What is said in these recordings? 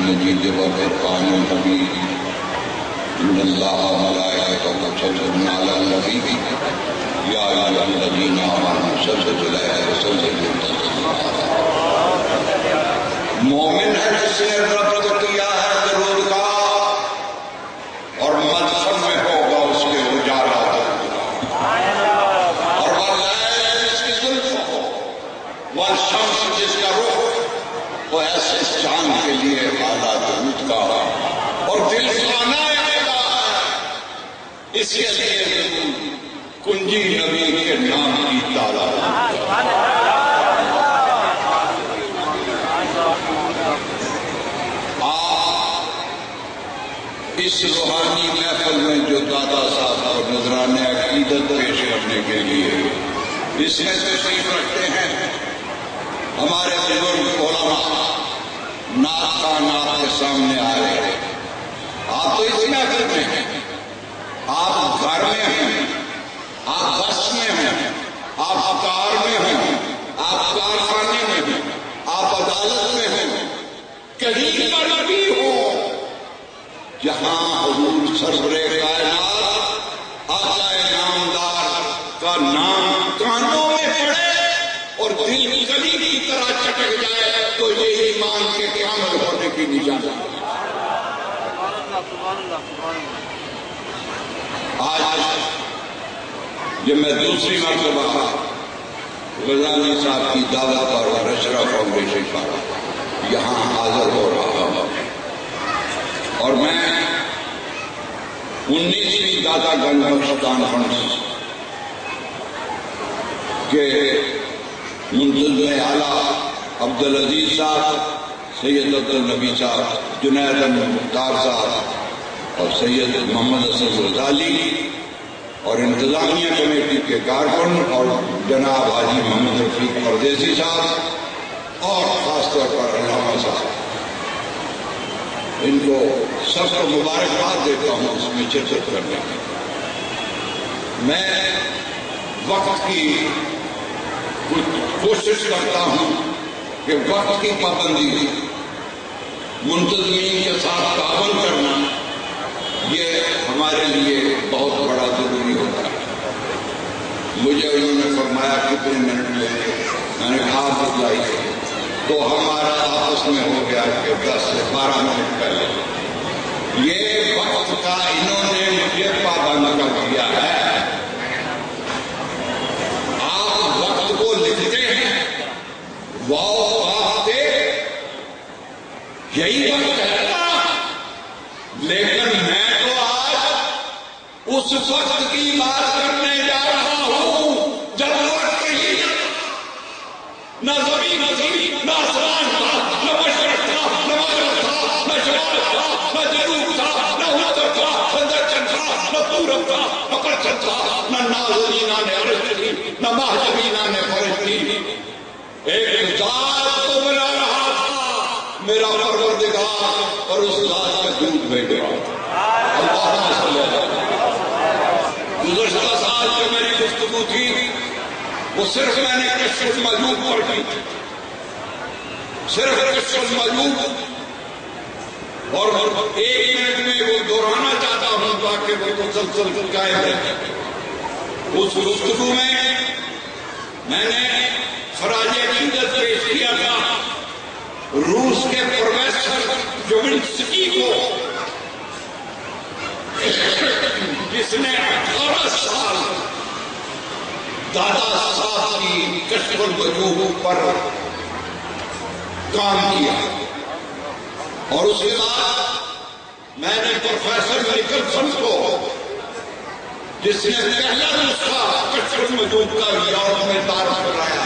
المجيد والفرقان الحميد إن الله وملائكته يصلون على النبي يا أيها الذين آمنوا صلوا عليه وسلموا تسليما. مومن ہے جس نے رب کو کیا ہے درود کا اور مدفن میں ہوگا اس کے اجالا اور واللیل جس کی زلف ہو والشمس جس کا رخ وہ ایسے چاند کے لیے اعلیٰ درود کا اور دل خانہ آئےگا اس کے لیے کنجی نبی کے نام کی تالا. اس روحانی محفل میں جو دادا صاحب اور نذران عقیدت پیش کرنے کے لیے اس میں تشریف رکھتے ہیں ہمارے بزرگ علماء نعت خان آپ کے سامنے آ رہے ہیں. آپ تو اس محفل میں ہیں, آپ گھر میں ہیں, آپ بس میں ہیں, آپ کار میں ہیں, آپ کارخانے میں ہیں, آپ عدالت میں ہیں, کہیں پر بھی ہو جہاں حضور سرور کائنات آقا نامدار کا نام کانوں میں پڑے اور دل کلی کی طرح چٹک جائے تو یہ ایمان کے کامل ہونے کی نشانی ہے. آج یہ میں دوسری مرتبہ غزالی صاحب کی دعوت پر اور اشرف فاؤنڈیشن پر یہاں حاضر ہو رہا ہوں اور میں 19ویں دادا گنج بخش کانفرنس کے منتظم اعلیٰ عبدالعزیز صاحب, سید عبدالنبی صاحب, جنید مختار صاحب اور سید محمد اسد غزالی اور انتظامیہ کمیٹی کے کارکن اور جناب حاجی محمد رفیق پردیسی صاحب اور خاص طور پر علامہ صاحب, ان کو سب کو مبارکباد دیتا ہوں اس میں شرکت کرنے میں. میں وقت کی کوشش کرتا ہوں کہ وقت کی پابندی منتظمین کے ساتھ تعاون کرنا یہ ہمارے لیے بہت بڑا ضروری ہوتا ہے. مجھے انہوں نے فرمایا کتنے منٹ لیں گے, میں نے کہا بتلائیے تو ہمارا آپس میں ہو گیا کہ 10 سے 12 منٹ پہلے. یہ وقت کا انہوں نے مجھے پابند کر دیا ہے. آپ وقت کو لکھتے ہیں واؤ یہی وقت ہے نا, لیکن میں تو آج اس وقت کی بات کرنے جا رہا ہوں جب وقت کہیں نہ زمین نہ آسمان تھا, نہ مشرق تھا, نہ مغرب تھا, نہ شمال تھا, نہ جنوب تھا, نہ اتر تھا, نہ دکن تھا, نہ پورب تھا, نہ پچھم تھا, نہ ناظرینہ نے عرش تھی, نہ محجبینہ نے فرش تھی. ایک ذات تو بنا رہا تھا میرا پروردگار اور اس ذات کا دودھ بھیج رہا تھا. اللہم صلی اللہ علیہ وسلم. گزشتہ سال جو میری گفتگو تھی وہ صرف میں نے کشف الملوک پر کی, صرف کشف الملوک, اور 1 منٹ میں وہ دہرانا چاہتا ہوں تاکہ وہ مسلسل قائم رہے. اس گفتگو میں میں نے خراج عقیدت پیش کیا تھا روس کے پروفیسر جوبنسکی کو, جس نے 18 سال دادا صاحب کی کشف الوجوہ پر کام کیا. اور اس کے بعد میں نے پروفیسر نکلسن کو, جس نے پہلا نسخہ کشف الوجوہ کا یورپ میں تعارف کرایا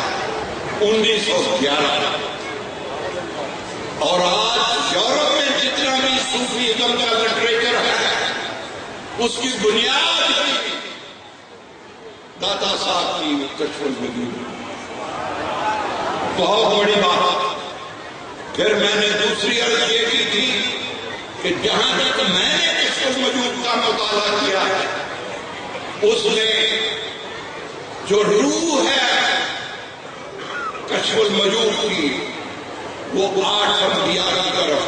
1911, اور آج یورپ میں جتنا بھی صوفیزم کا لٹریچر ہے اس کی بنیاد دادا صاحب کی کشف الوجوہ. بہت بڑی بات. پھر میں نے دوسری عرض یہ کی تھی کہ جہاں تک میں نے کشف الوجوہ کا مطالعہ کیا ہے اس میں جو روح ہے کشف الوجوہ کی وہ 8 انبیاء کی طرف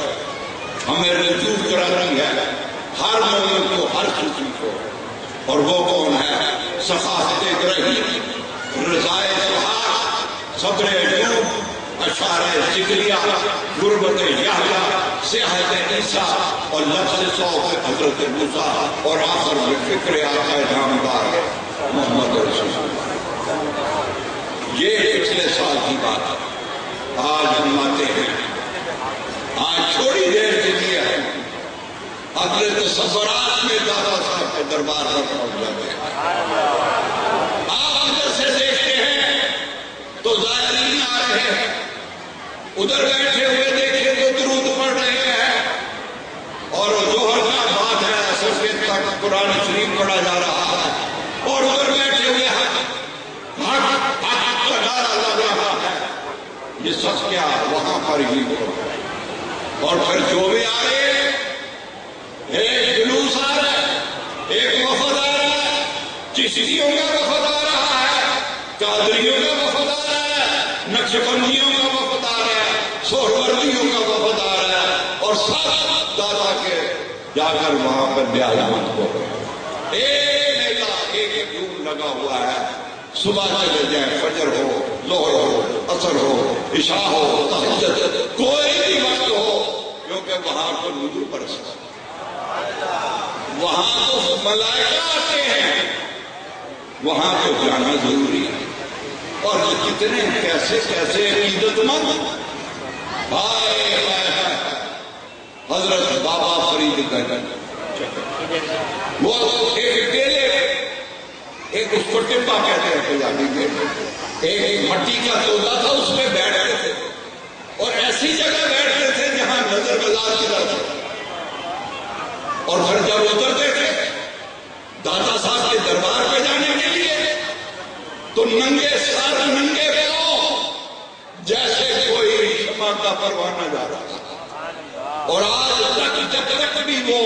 ہمیں رجوع کراتی ہے ہر مومن کو، ہر کسی کو، اور وہ کون ہے؟ سخاوت ابراہیم، رضائے سہار، صبر ایوب، اشعار ذکریہ، غربت یحییٰ، صحت عیسیٰ، اور لفظ صوف حضرت موسیٰ، اور آخر میں فکر آقا نامدار محمد رسول اللہ۔ یہ پچھلے سال کی بات ہے۔ آج ہم آتے ہیں، آج تھوڑی دیر کے لیے اپنے تصورات میں دادا صاحب کے دربار پر پہنچ جاتے ہیں۔ آپ ادھر سے دیکھتے ہیں تو زائرین آ رہے ہیں، ادھر بیٹھے ہوئے دیکھیں تو درود پڑھ رہے ہیں، اور ظہر کا بات ہے اثر کے تک قرآن شریف پڑھا جا رہا ہے، اور ادھر بیٹھے ہوئے حق کا نعرہ لگ رہا ہے۔ یہ سچ کیا وہاں پر ہی ہو، اور پھر جو بھی آ رہے ہیں، ایک جلوس آ رہا ہے، ایک وفد آ رہا ہے، چشتیوں کا وفد آ رہا ہے، قادریوں کا وفد آ رہا ہے، نقشبندیوں کا وفد آ رہا ہے، سہروردیوں کا وفد آ رہا ہے، اور سب دادا کے جا کر وہاں پر بیعت ہو گئے۔ ایک دھوم لگا ہوا ہے، صبح چلے جائیں، فجر ہو، ظہر ہو، عصر ہو، عشاء ہو، تہجد، کوئی بھی وقت ہو، کیونکہ وہاں پر نور برستا ہے، وہاں تو ملائکہ آتے ہیں، وہاں تو جانا ضروری ہے۔ اور کتنے کیسے کیسے عقیدت مند، حضرت بابا فرید گنج، وہ ایک ڈیلے، ایک اس کو ٹپا کہتے ہیں پنجابی میں، ایک مٹی کا تولا تھا، اس میں بیٹھتے تھے، اور ایسی جگہ بیٹھتے تھے جہاں نظر بازار کی طرف، اور پھر جب اترتے تھے دادا صاحب کے دربار پہ جانے کے لیے تو ننگے سر، ننگے پاؤں، جیسے کوئی شمع کا پروانہ جا رہا تھا۔ اور آج تک جب تک بھی وہ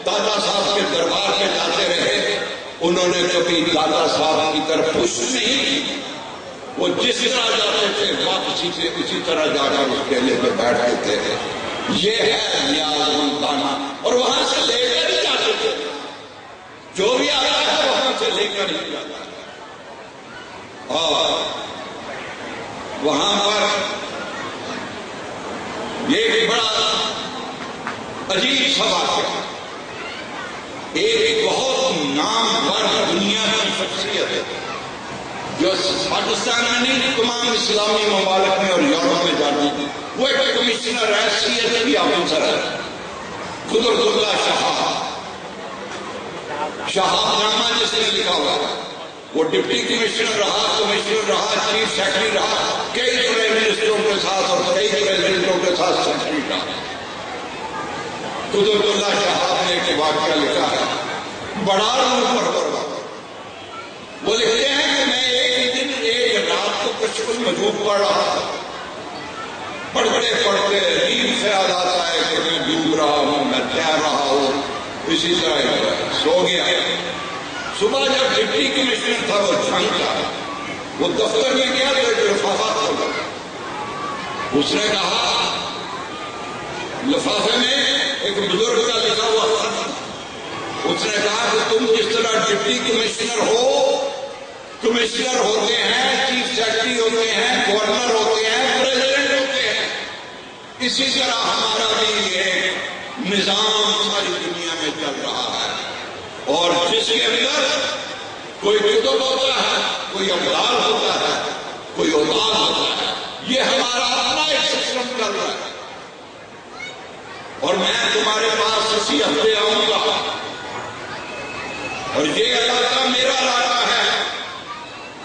دادا صاحب کے دربار پہ جاتے رہے، انہوں نے کبھی دادا صاحب کی طرف پشت نہیں کی، وہ جس طرح جاتے تھے واپسی سے اسی طرح جا کر اس کیلے پہ بیٹھتے تھے۔ یہ ہے نیاز ملتانہ، اور وہاں سے لے کر ہی جاتے تھے، جو بھی آتا ہے وہاں سے لے کر ہی جاتا ہے۔ اور وہاں پر یہ ایک بڑا عجیب سا واقعہ، ایک بہت نامور دنیا کی شخصیت ہے جو پاکستان میں نہیں، تمام اسلامی ممالک میں اور یورپ میں جاتی ہے، وہ ایک کمشنر ہے، CSB آفیسر ہے، قدرت اللہ شہاب نامہ جس نے لکھا ہوا ہے، وہ ڈپٹی کمشنر رہا، کمشنر رہا، چیف سیکرٹری رہا، کئی پرائم منسٹروں کے ساتھ اور کئی پریزیڈنٹوں کے ساتھ سیکرٹری رہا۔ قدرت اللہ شہاب نے ایک واقعہ لکھا ہے، بڑا روح پرور، وہ لکھتے ہیں کہ میں ایک دن ایک رات کو کچھ مجھوب پڑھ رہا تھا، پڑھتے پڑھتے عجیب خیال آتا ہے کہ میں ڈوب رہا ہوں، میں تیر رہا ہوں، اسی طرح سو گیا۔ صبح جب ڈپٹی کمشنر تھا وہ جھنگ کا، وہ دفتر میں گیا تو ایک لفافہ کھولا، اس نے کہا لفافے میں ایک بزرگ کا لکھا ہوا خط تھا، اس نے کہا کہ تم جس طرح ڈپٹی کمشنر ہو، کمشنر ہوتے ہیں، چیف سیکرٹری ہوتے ہیں، گورنر ہوتے ہیں، پریزیڈنٹ ہوتے ہیں، اسی طرح ہمارا بھی یہ نظام ساری دنیا میں چل رہا ہے، اور جس کے اندر کوئی کتب ہوتا ہے، کوئی ابدال ہوتا ہے، کوئی اوتاد ہوتا ہے، یہ ہمارا اپنا ایک سسٹم چل رہا ہے۔ اور میں تمہارے پاس اسی ہفتے آؤں گا، اور یہ علاقہ میرا علاقہ ہے،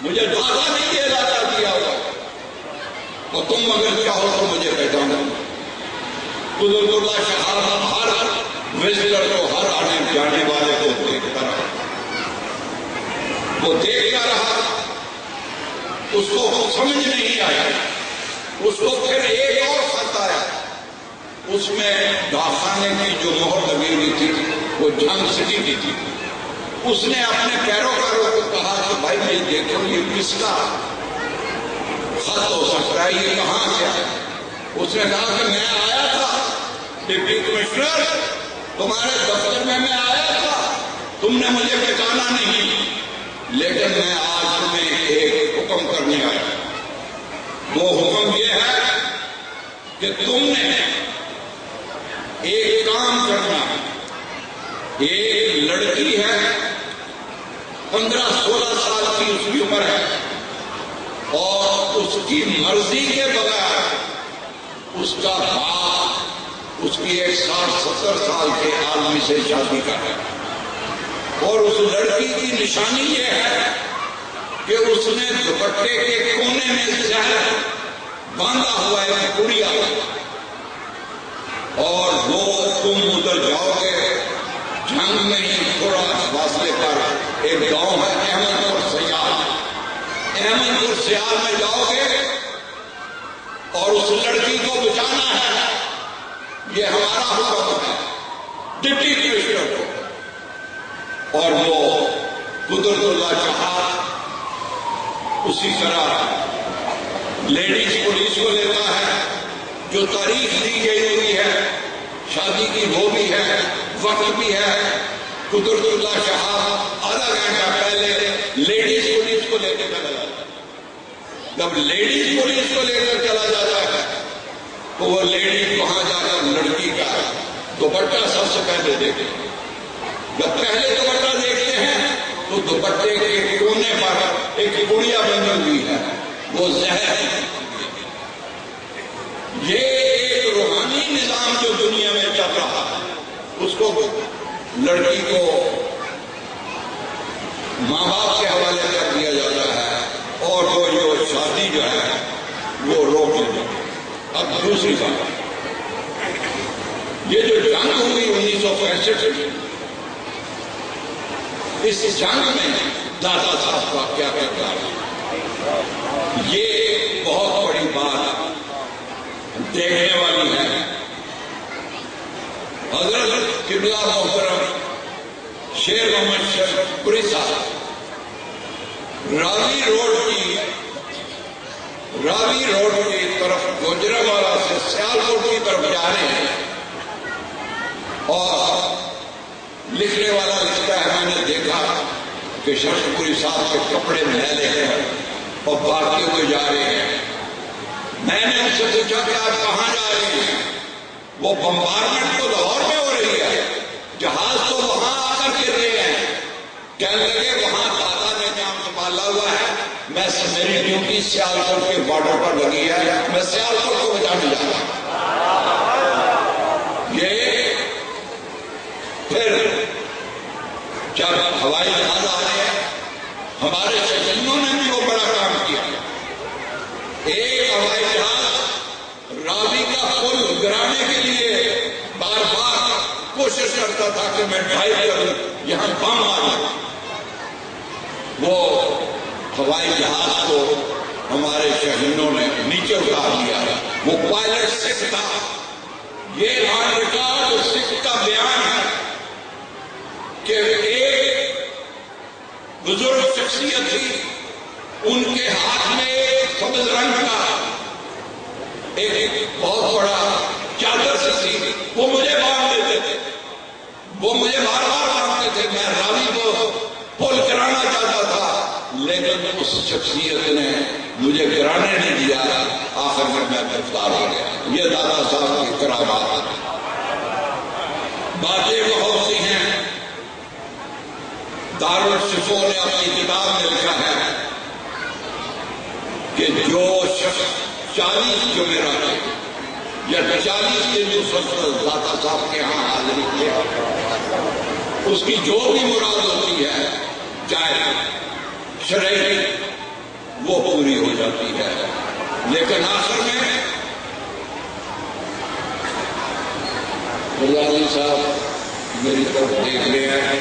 مجھے دادا نے یہ علاقہ دیا ہوا، اور تم اگر چاہو تو مجھے پہچانا۔ قدرت اللہ شہاب ہر وزٹر کو، ہر آنے جانے والے کو دیکھتا رہا، وہ دیکھتا رہا، اس کو سمجھ نہیں آیا، اس کو پھر ایک اور خط آیا، اس میں ڈاکخانے کی جو مہر لگی ہوئی تھی وہ جھنگ سٹی کی تھی۔ اس نے اپنے پیروکاروں کو کہا کہ بھائی میں دیکھو یہ کس کا خط ہو سکتا ہے، یہ کہاں سے ہے؟ اس نے کہا کہ میں آیا تھا ڈپٹی کمشنر تمہارے دفتر میں آیا تھا، تم نے مجھے پہچانا نہیں، لیکن میں آج تمہیں ایک حکم کرنے آیا۔ وہ حکم یہ ہے کہ تم نے ایک کام کرنا ہے۔ ایک لڑکی ہے 15-16 سال کی اس کی عمر ہے، اور اس کی مرضی کے بغیر اس کا باپ اس کی 60-70 سال کے آدمی سے شادی کر رہا ہے، اور اس لڑکی کی نشانی یہ ہے کہ اس نے دوپٹے کے کونے میں زہر باندھا ہوا ہے گڑیا، اور وہ تم ادھر جاؤ گے جنگ میں ہی تھوڑا فاصلے پر ایک گاؤں ہے احمد پور سیال، احمد پور سیال میں جاؤ گے اور اس لڑکی کو بچانا ہے۔ یہ ہمارا حکم ہے ڈپٹی کمشنر کو۔ اور وہ قدرت اللہ چاہا اسی طرح لیڈیز پولیس کو لیتا ہے، جو تاریخ دی گئی ہوئی ہے شادی کی وہ بھی ہے، وقت بھی ہے۔ قدرت اللہ شاہ آدھا گھنٹہ پہلے لیڈیز پولیس کو لے کے چلا جاتا ہے۔ جب لیڈیز پولیس کو لے کر چلا جاتا ہے تو وہ لیڈیز وہاں جا کر لڑکی کا دوپٹہ سب سے پہلے دیکھتے ہیں۔ جب پہلے دوپٹہ دیکھتے ہیں تو دوپٹے کے کونے پر ایک گڑیا بنی ہوئی ہے، وہ زہر ہے۔ یہ ایک روحانی نظام جو دنیا میں چل رہا ہے، اس کو لڑکی کو ماں باپ کے حوالے کر دیا جاتا ہے، اور وہ جو شادی جو ہے وہ روک لی جاتی ہے۔ اب دوسری بات، یہ جو جنگ ہوئی 1965، اس جنگ میں دادا صاحب کا کیا کردار ہے، یہ بہت بڑی بات دیکھنے والی ہے۔ حضرت قبلہ محترم شیر محمد شفیع صاحب راوی روڈ کی طرف گوجرانوالہ سے سیالکوٹ کی طرف جا رہے ہیں، اور لکھنے والا لکھتا ہے میں نے دیکھا کہ شفیع پوری صاحب کے کپڑے میلے ہیں اور بھاگتے ہوئے جا رہے ہیں۔ میں نے ان سے پوچھا کہ آپ کہاں جا رہے ہیں؟ وہ بمبارمنٹ تو لاہور میں ہو رہی ہے، جہاز تو وہاں آ کر گر رہے ہیں۔ کہنے لگے وہاں دادا نے کام سنبھالا ہوا ہے، میری ڈیوٹی سیالکوٹ کے بارڈر پر لگی ہے، میں سیالکوٹ کو بچانے جا رہا ہوں۔ یہ پھر جب ہوائی جہاز آ رہے ہیں، ہمارے شہیدوں نے بھی وہ بڑا کام کیا۔ ایک ہوائی جہاز راوی کا پل گرانے کے لیے بار بار کوشش کرتا تھا کہ میں ڈھائی کر یہاں بم آ جائے۔ وہ ہوائی جہاز کو ہمارے شہیدوں نے نیچے اتار لیا، وہ پائلٹ سکھ تھا۔ یہ آن ریکارڈ سکھ کا بیان ہے کہ ایک بزرگ شخصیت تھی، ان کے ہاتھ میں ایک سبز رنگ کا ایک بہت بڑا چادر سے تھی، وہ مجھے باندھ دیتے تھے، وہ مجھے بار بار باندھتے تھے۔ میں راوی کو پل کرانا چاہتا تھا، لیکن اس شخصیت نے مجھے گرانے نہیں دیا، آخر میں گرفتار ہو گیا۔ یہ دادا صاحب کی کرامات باتیں بہت سی ہیں۔ دارالشفا نے اپنی کتاب میں لکھا ہے کہ جو شخص 40 جمعرات یا 40 دن مسلسل دادا صاحب کے ہاں حاضری کیا، اس کی جو بھی مراد ہوتی ہے چاہے شرعی، وہ پوری ہو جاتی ہے۔ لیکن آخر میں علی صاحب میری طرف دیکھ رہے ہیں،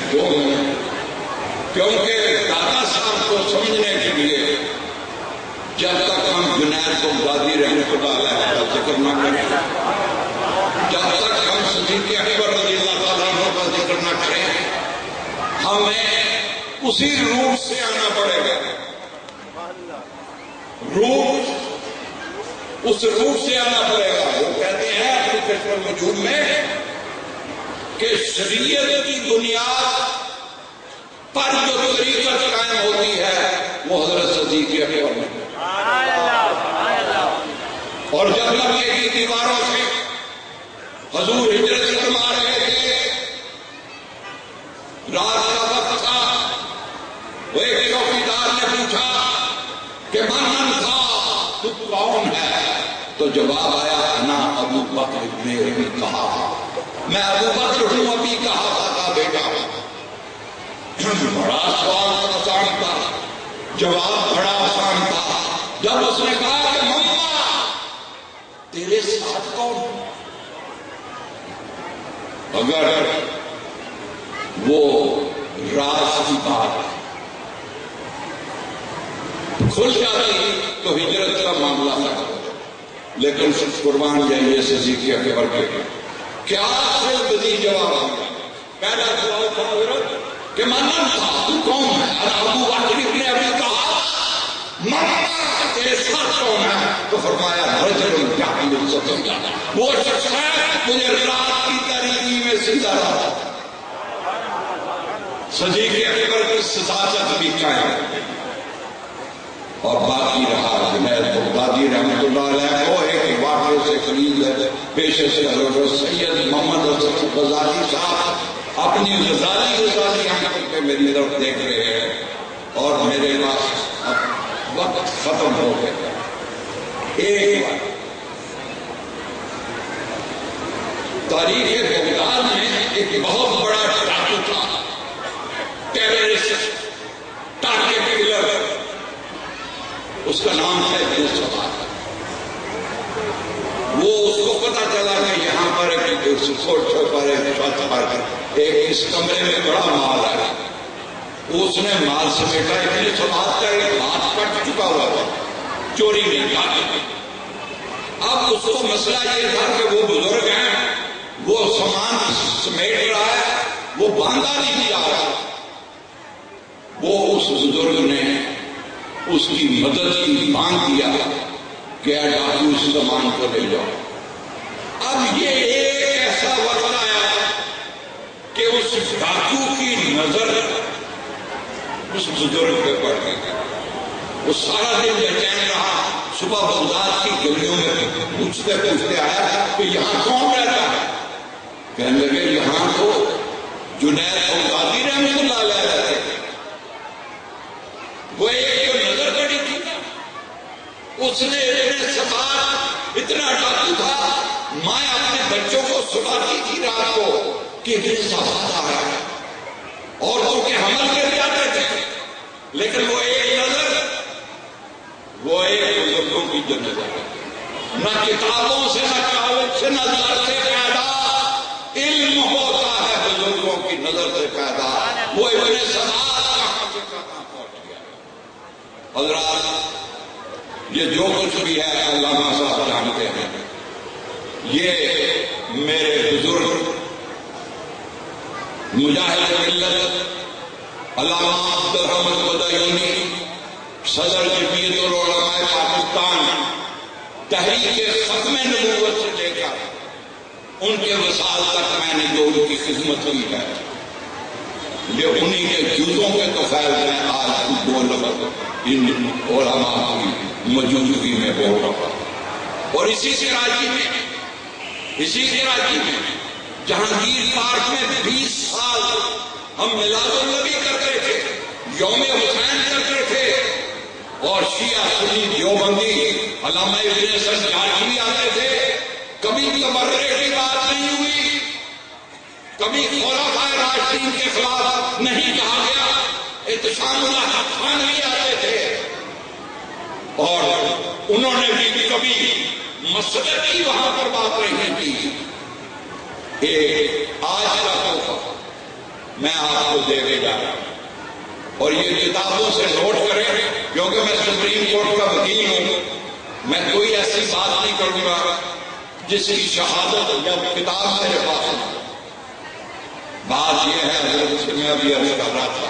کیونکہ دادا صاحب کو سمجھنے کے لیے جب تک ہم جنید بغدادی رحمۃ اللہ علیہ کا ذکر نہ کریں، جب تک ہم صدیق اکبر رضی اللہ تعالیٰ عنہ کا ذکر نہ کریں، ہمیں اسی روٹ سے آنا پڑے گا۔ روٹ اس روٹ سے آنا پڑے گا۔ وہ کہتے ہیں اپنی کشور وجود میں کہ شریعت کی بنیاد پر جو طریقت قائم ہوتی ہے وہ حضرت صدیق اکبر میں، اور جب مکے کی دیواروں سے حضور ہجرت فرما رہے تھے، رات کا وقت تھا، وہ ایک چوکیدار نے پوچھا کہ من تھا، تو کون ہے؟ تو جواب آیا انا ابو بکر ابن ابی قحافہ، میں ابو بکر ہوں ابی قحافہ کا بیٹا ہوں۔ بڑا سوال آسان تھا، جواب بڑا آسان تھا۔ جب اس نے کہا کہ مما تیرے ساتھ کون؟ اگر وہ راز کی بات کھل جاتی تو ہجرت کا معاملہ تھا، لیکن قربان جائیے صدیق اکبر کے کیا سلبدی جواب آیا۔ پہلا سوال تھا حضرت کہ من تھا، تو کون ہے؟ ابو بکر ابن ابی قحافہ، مما تیرے ساتھ کون ہے؟ تو فرمایا رجل جاہل ستم، وہ شخص ہے مجھے رات کی تاریکی میں زندہ رہا۔ صدیق اکبر کی صداقت بھی قائم اور باقی رہا جنید بغدادی رحمۃ اللہ علیہ کو ایک واقعے سے قریب ہے، پیش سے حضرت سید محمد حسن غزالی صاحب اپنی غزالی آنکھوں پہ میری طرف دیکھ رہے ہیں اور میرے پاس اب وقت ختم ہو گیا۔ ایک تاریخ بغداد میں ایک بہت بڑا ڈاکو تھا، ٹیررسٹ، ٹارگٹ کلر، اس کا نام ہے ابن سواد۔ وہ اس کو پتا چلا کہ یہاں پر ایک چھت پر ایک اس کمرے میں بڑا مال ہے، اس نے مال سمیٹا۔ ابن سواد کا ایک ہاتھ کٹ چکا ہوا تھا، چوری نہیں کاٹی۔ اب اس کو مسئلہ یہ تھا کہ وہ بزرگ ہیں، وہ سامان سمیٹ رہا ہے، وہ باندھا نہیں جا رہا۔ وہ اس بزرگ نے اس کی مدد کی، باندھ دیا کہ ڈاکو اس سامان کو لے جاؤ۔ اب یہ ایک ایسا وقت آیا کہ اس ڈاکو کی نظر اس بزرگ پہ پڑ گئی۔ وہ سارا دن بے چین رہا، صبح بغداد کی گلیوں میں پوچھتے پوچھتے آیا کہ یہاں کون رہتا ہے؟ کہنے لگے یہاں تو جنید بغدادی رحمۃ اللہ علیہ رہتے تھے۔ وہ ایک جو نظر پڑی تھی، اس نے اتنے سوال، اتنا ڈاکو تھا، ماں اپنے بچوں کو سلاتی تھی رات کو کہ اتنے سوال آ رہا ہے، اور ان کے حمل کر جاتے تھے، لیکن وہ ایک نظر، وہ ایک بزرگوں کی جو نظر، نہ کتابوں سے، نہ کاغذ سے، نہ نظر سے پیدا علم ہوتا ہے، بزرگوں کی نظر سے پیدا۔ وہ ابن سواد کہاں سے کہاں پہنچ گیا۔ حضرات یہ جو کچھ بھی ہے علامہ صاحب جانتے ہیں، یہ میرے بزرگ مجاہد ملت علامہ عبدالرحمن بدایونی، صدر جمعیت العلماء پاکستان، تحریک ختم نبوت سے لے کر ان کے وصال تک میں نے جو ان کی خدمت کی ہے، یہ انہی کے جوتوں کے تو خیر میں آج دو لفظ ان علماء کی موجودگی میں بول رہا ہوں۔ اور اسی کراچی میں جہانگیر پارک میں 20 سال ہم میلاد النبی کرتے تھے، یوم حسین کرتے تھے، اور شیعہ سنی دیوبندی علامہ ابن سجاد بھی آتے تھے۔ کبھی تبرع کی بات نہیں ہوئی، کبھی خلفائے راشدین کے خلاف نہیں کہا گیا، احتشام اللہ حق خان بھی آتے تھے، اور انہوں نے بھی کبھی مسجد کی وہاں پر بات نہیں کی۔ ایک آج کا تحفہ میں آپ کو دے جا رہا ہوں، اور یہ کتابوں سے نوٹ کریں، کیونکہ میں سپریم کورٹ کا وکیل ہوں، میں کوئی ایسی بات نہیں کروں گا جس کی شہادت یا کتاب میرے پاس ہے۔ بات یہ ہے، حضرت سے میں ابھی عرض کر رہا تھا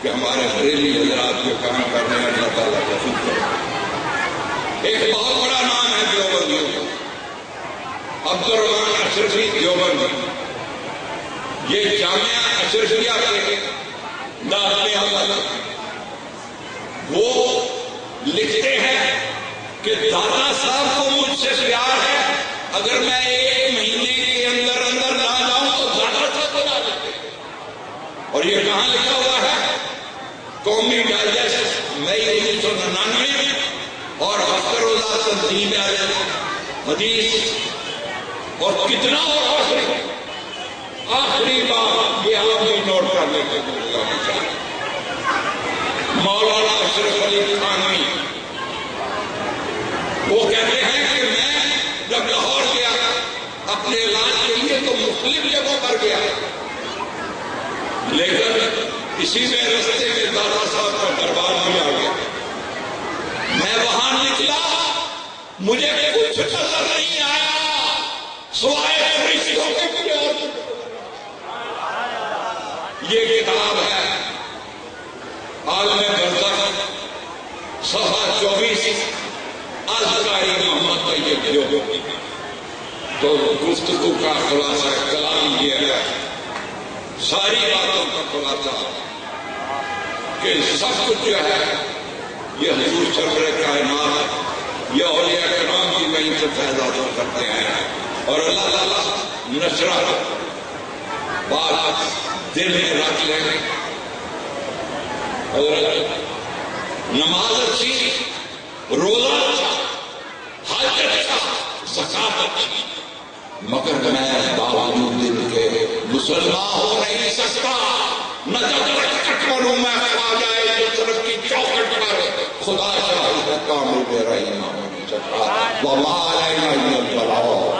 کہ ہمارے بریلی حضرات جو کام کر رہے ہیں اللہ تعالیٰ کا شکر ہے۔ ایک بہت بڑا نام ہے دیوبندیوں کا۔ اب عبد الرحمان اشرفی دیوبند، یہ جامعہ اشرفیہ کے دارالعلوم حضرت، وہ لکھتے ہیں کہ داتا صاحب کو مجھ سے پیار ہے، اگر میں 1 مہینے کے اندر اندر نہ جاؤں تو داتا صاحب کو نہ لیتے۔ اور یہ کہاں لکھا ہوا ہے؟ قومی ڈائجسٹ مئی 1999 اور حسر اللہ تنظیم حدیث۔ اور کتنا اور آخری بات یہ آپ بھی نوٹ کر لیتے ہیں، مولانا اشرف علی تھانوی وہ کہتے ہیں کہ میں جب لاہور گیا اپنے علاج کے لیے تو مختلف جگہوں پر گیا، لیکن اسی میں رستے میں داتا صاحب کا دربار بھی آ گیا۔ میں وہاں نکلا، مجھے کچھ نظر نہیں آیا سوائے فرشتوں کے مجھے اور یہ کتاب ہے عالم برزخ، صفحہ 24، القاری محمد طیب دیوبندی۔ تو گفتگو کا خلاصہ کلام یہ ہے، ساری باتوں کا خلاصہ کہ سب کچھ جو ہے یہ حضور سرور کائنات، یہ اولیاء کرام کی وہیں سے فیض حاصل کرتے ہیں، اور اللہ تعالیٰ نشرہ بات دل میں رکھ لیں۔ نماز اچھی، روزہ اچھا، حج اچھا، زکات اچھی، مگر میں باوجود دل کے مسلمان ہو نہیں سکتا، نہ جب تک کٹوروں میں آ جائے جو طرف کی چوکٹ پر خدا شاہد ہے کامل رحیم ہو نہیں سکتا۔ وما علینا الا البلاغ۔